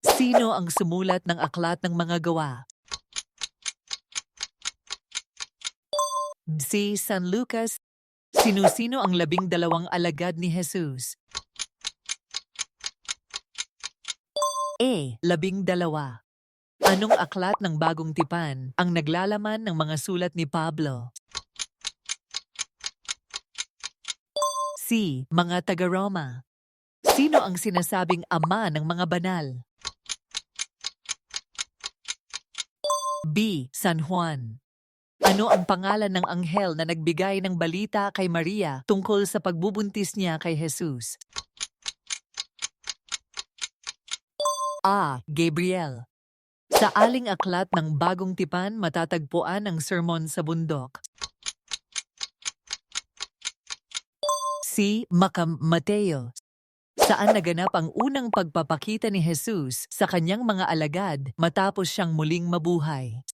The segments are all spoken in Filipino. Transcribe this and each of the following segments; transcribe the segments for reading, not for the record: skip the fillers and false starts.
Sino ang sumulat ng Aklat ng Mga Gawa? Si San Lucas. Sino-sino ang 12 alagad ni Jesus? A. 12. Anong aklat ng Bagong Tipan ang naglalaman ng mga sulat ni Pablo? C. Mga taga-Roma. Sino ang sinasabing ama ng mga banal? B. San Juan. Ano ang pangalan ng anghel na nagbigay ng balita kay Maria tungkol sa pagbubuntis niya kay Jesus? A. Gabriel. Sa aling aklat ng Bagong Tipan matatagpuan ang Sermon sa Bundok? C. Mateo. Saan naganap ang unang pagpapakita ni Jesus sa kanyang mga alagad matapos siyang muling mabuhay?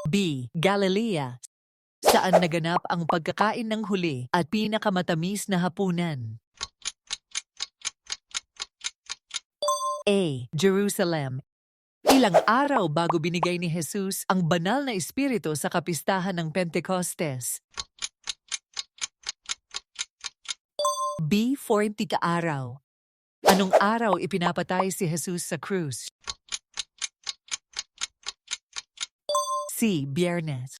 B. Galilea. Saan naganap ang pagkakain ng huli at pinakamatamis na hapunan? A. Jerusalem. Ilang araw bago binigay ni Jesus ang banal na espiritu sa kapistahan ng Pentecostes? B. 40 ka-araw. Anong araw ipinapatay si Jesus sa krus? C. Biyernes.